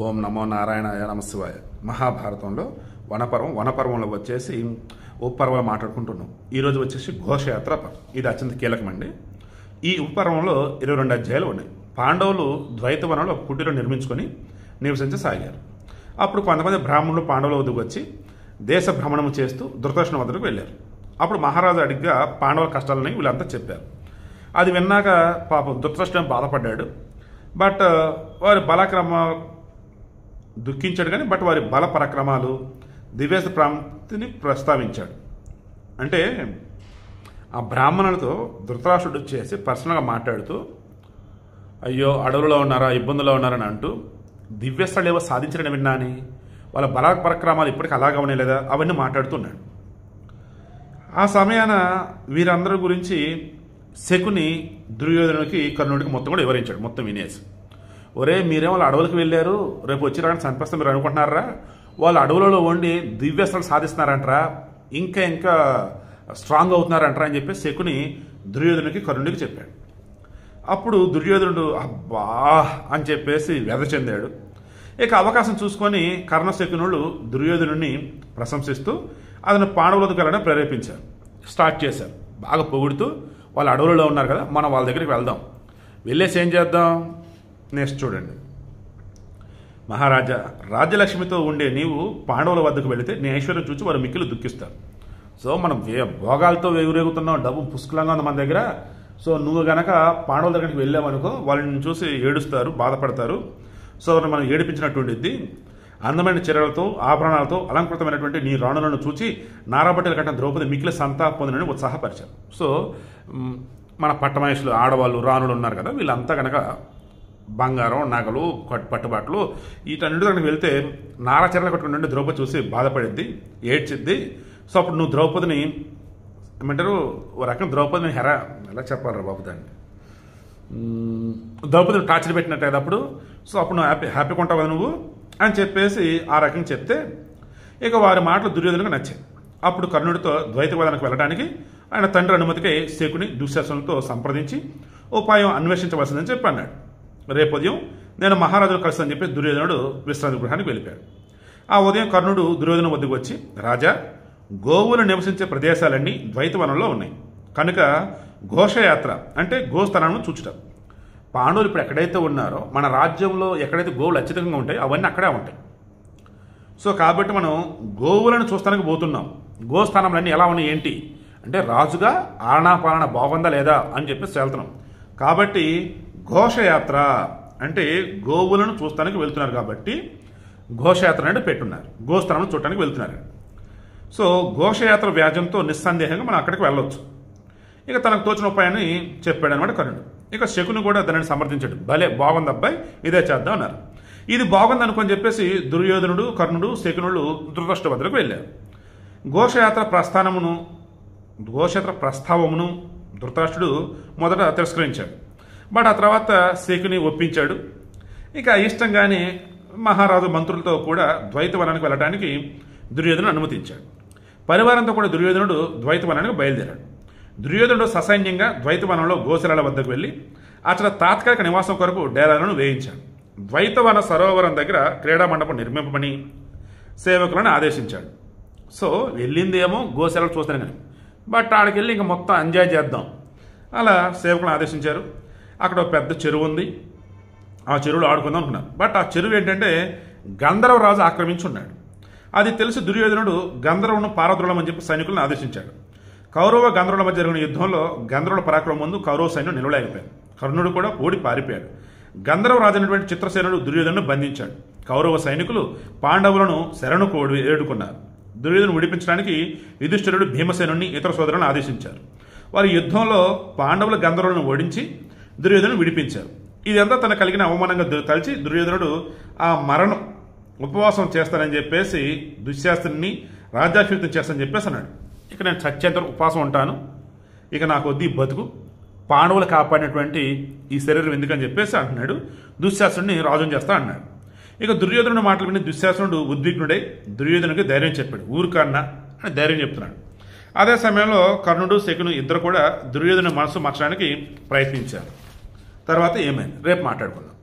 ఓం నమో నారాయణాయ నమశివాయ. మహాభారతంలో వనపర్వంలో వచ్చేసి ఉపపర్వాలు మాట్లాడుకుంటున్నాం. ఈరోజు వచ్చేసి ఘోషయాత్ర పర్వం. ఇది అత్యంత కీలకమండి. ఈ ఉపపర్వంలో 22 అధ్యాయాలు ఉన్నాయి. పాండవులు ద్వైతవనంలో ఒక కుటీరం నిర్మించుకొని నివసించసాగారు. అప్పుడు కొంతమంది బ్రాహ్మణులు పాండవుల వద్దకు వచ్చి దేశ భ్రమణం చేస్తూ ధృతరాష్ట్రుని వద్దకు వెళ్ళారు. అప్పుడు మహారాజు అడిగ్గా పాండవుల కష్టాలని వీళ్ళంతా చెప్పారు. అది విన్నాక పాపం ధృతరాష్ట్రుడు బాధపడ్డాడు. బట్ వారి దుఃఖించాడు కానీ వారి బల పరాక్రమాలు దివ్యస ప్రాప్తిని ప్రస్తావించాడు. అంటే ఆ బ్రాహ్మణులతో ధృతరాష్ట్రుడు చేసి పర్సనల్గా మాట్లాడుతూ అయ్యో అడవులలో ఉన్నారా, ఇబ్బందుల్లో ఉన్నారని అంటూ దివ్యస్థలు ఏవో సాధించడం విన్నాని, వాళ్ళ బల పరాక్రమాలు ఇప్పటికీ అలాగా ఉన్నాయి లేదా అవన్నీ మాట్లాడుతున్నాడు. ఆ సమయాన వీరందరి గురించి శకుని దుర్యోధనుడికి కర్ణుడికి మొత్తం కూడా వివరించాడు. మొత్తం వినేసి, ఒరే మీరేమో వాళ్ళు అడవులకు వెళ్ళారు, రేపు వచ్చి రాని చంపేస్తాం మీరు అనుకుంటున్నారా, వాళ్ళు అడవులలో వండి దివ్యస్థలు సాధిస్తున్నారంటారా, ఇంకా స్ట్రాంగ్ అవుతున్నారంటారా అని చెప్పి శకుని దుర్యోధనుడికి కర్ణుడికి చెప్పాడు. అప్పుడు దుర్యోధనుడు అబ్బా అని చెప్పేసి వ్యధ చెందాడు. ఇక అవకాశం చూసుకొని కర్ణశకునులు దుర్యోధనుడిని ప్రశంసిస్తూ అతను పాండవులకు వెళ్ళడం ప్రేరేపించారు. స్టార్ట్ చేశారు. బాగా పొగుడుతూ వాళ్ళు అడవులలో ఉన్నారు కదా, మనం వాళ్ళ దగ్గరికి వెళ్దాం, వెళ్ళేసి ఏం చేద్దాం. నెక్స్ట్ చూడండి. మహారాజా, రాజ్యలక్ష్మితో ఉండే నీవు పాండవుల వద్దకు వెళితే నీ ఐశ్వర్యం చూసి వారు మిక్కిలు దుఃఖిస్తారు. సో మనం భోగాలతో ఎగురేగుతున్నాం, డబ్బు పుష్కలంగా ఉంది మన దగ్గర. సో నువ్వు గనక పాండవుల దగ్గరికి వెళ్ళావనుకో వాళ్ళని చూసి ఏడుస్తారు, బాధపడతారు. సో మనం ఏడిపించినట్టు ఉండిద్ది. అందమైన చీరలతో ఆభరణాలతో అలంకృతమైనటువంటి నీ రాణులను చూచి నారాబట్టలు కట్టిన ద్రౌపది మిక్కిలి సంతాప పొందినని ఉత్సాహపరిచారు. సో మన పట్టమహేషులు ఆడవాళ్ళు రాణులు ఉన్నారు కదా, వీళ్ళంతా కనుక బంగారం, నగలు, పట్టుబాట్లు వీటన్నిటి దగ్గరికి వెళ్తే నారా చీరలు కట్టుకుంటుంటే ద్రౌపది చూసి బాధపడిద్ది, ఏడ్చిద్ది. సో అప్పుడు నువ్వు ద్రౌపదిని ఏమంటారు, ఓ రకం ద్రౌపదిని ఎలా చెప్పాలరా బాబు దాన్ని, ద్రౌపదిని టార్చర్ పెట్టినట్టు కదా అప్పుడు. సో అప్పుడు నువ్వు హ్యాపీగా ఉంటావు కదా నువ్వు అని చెప్పేసి ఆ రకంగా చెప్తే ఇక వారి మాటలు దుర్యోధనకు నచ్చాయి. అప్పుడు కర్ణుడితో ద్వైతవాదానికి వెళ్ళడానికి ఆయన తండ్రి అనుమతికి శకుని దుశ్శాసనంతో సంప్రదించి ఉపాయం అన్వేషించవలసిందని చెప్పి అన్నాడు. రేపు ఉదయం నేను మహారాజును కలుస్తానని చెప్పి దుర్యోధనుడు విశ్రాంతి గృహానికి వెళ్ళిపోయాడు. ఆ ఉదయం కర్ణుడు దుర్యోధన వద్దకు వచ్చి, రాజా, గోవులు నివసించే ప్రదేశాలన్నీ ద్వైతవనంలో ఉన్నాయి కనుక ఘోషయాత్ర అంటే గోస్థానాన్ని చూచుట. పాండవులు ఇప్పుడు ఎక్కడైతే ఉన్నారో మన రాజ్యంలో ఎక్కడైతే గోవులు అత్యధికంగా ఉంటాయో అవన్నీ అక్కడే ఉంటాయి. సో కాబట్టి మనం గోవులను చూస్తానికి పోతున్నాం. గోస్థానంలన్నీ ఎలా ఉన్నాయి ఏంటి అంటే రాజుగా ఆలనాపాలన బాగుందా లేదా అని చెప్పి వెళ్తున్నాం. కాబట్టి ఘోషయాత్ర అంటే గోవులను చూస్తానికి వెళ్తున్నారు కాబట్టి ఘోషయాత్ర అనేది పెట్టున్నారు. గోస్థానం చూడటానికి వెళ్తున్నారు. సో ఘోషయాత్ర వ్యాజ్యంతో నిస్సందేహంగా మనం అక్కడికి వెళ్ళొచ్చు. ఇక తనకు తోచిన ఉపాయాన్ని చెప్పాడు అనమాట కర్ణుడు. ఇక శకుని కూడా దానిని సమర్థించాడు. భలే బాగుంది అబ్బాయి, ఇదే చేద్దాం అన్నారు. ఇది బాగుంది అనుకొని చెప్పేసి దుర్యోధనుడు, కర్ణుడు, శకునుడు ధృతరాష్ట్రుడి వద్దకు వెళ్ళారు. ఘోషయాత్ర ప్రస్తావమును ధృతరాష్ట్రుడు మొదట తిరస్కరించాడు. బట్ ఆ తర్వాత శకుని ఒప్పించాడు. ఇక ఇష్టంగానే మహారాజు మంత్రులతో కూడా ద్వైతవనానికి వెళ్ళడానికి దుర్యోధనుడు అనుమతించాడు. పరివారంతో కూడా దుర్యోధనుడు ద్వైతవనానికి బయలుదేరాడు. దుర్యోధనుడు ససైన్యంగా ద్వైతవనంలో గోశాల వద్దకు వెళ్ళి అక్కడ తాత్కాలిక నివాసం కొరకు డేరాలను వేయించాడు. ద్వైతవన సరోవరం దగ్గర క్రీడా మండపం నిర్మింపమని సేవకులను ఆదేశించాడు. సో వెళ్ళిందేమో గోశాలను చూస్తాను కానీ, బట్ ఆడికి వెళ్ళి ఇంకా మొత్తం ఎంజాయ్ చేద్దాం అలా సేవకులను ఆదేశించారు. అక్కడ ఒక పెద్ద చెరువు ఉంది, ఆ చెరువులో ఆడుకుందాం అనుకున్నారు. బట్ ఆ చెరువు ఏంటంటే గంధర్వరాజు ఆక్రమించి ఉన్నాడు. అది తెలిసి దుర్యోధనుడు గంధర్వును పారద్రోళమని చెప్పి సైనికులను ఆదేశించాడు. కౌరవ గంధర్వుల మధ్య జరిగిన యుద్ధంలో గంధర్వుల పరాక్రమం ముందు కౌరవ సైన్యం నిలవలేకపోయాడు. కర్ణుడు కూడా ఓడి పారిపోయాడు. గంధర్వరాజు అయినటువంటి చిత్రసేనుడు దుర్యోధనుడు బంధించాడు. కౌరవ సైనికులు పాండవులను శరణు ఏడుకున్నారు. దుర్యోధను విడిపించడానికి యుధిష్ఠిరుడు భీమసేనుని ఇతర సోదరులను ఆదేశించారు. వారి యుద్ధంలో పాండవుల గంధర్వులను ఓడించి దుర్యోధను విడిపించారు. ఇదంతా తనకు కలిగిన అవమానంగా తలిచి దుర్యోధనుడు ఆ మరణం ఉపవాసం చేస్తానని చెప్పేసి దుశ్శాసనుని రాజ్యాభిషిక్తం చేస్తానని చెప్పేసి అన్నాడు. ఇక నేను చచ్చేంత ఉపవాసం ఉంటాను, ఇక నాకు వద్దు బతుకు, పాండవులు కాపాడినటువంటి ఈ శరీరం ఎందుకని చెప్పేసి అంటున్నాడు. దుశ్శాసనుడిని రాజుని చేస్తా అన్నాడు. ఇక దుర్యోధనుడి మాటలు విని దుశ్శాసనుడు ఉద్విగ్నుడై దుర్యోధనుడికి ధైర్యం చెప్పాడు. ఊరికన్నా అని ధైర్యం చెప్తున్నాడు. అదే సమయంలో కర్ణుడు, శకుని ఇద్దరు కూడా దుర్యోధను మనసు మార్చడానికి ప్రయత్నించారు. తర్వాత ఏమైంది రేపు మాట్లాడుకుందాం.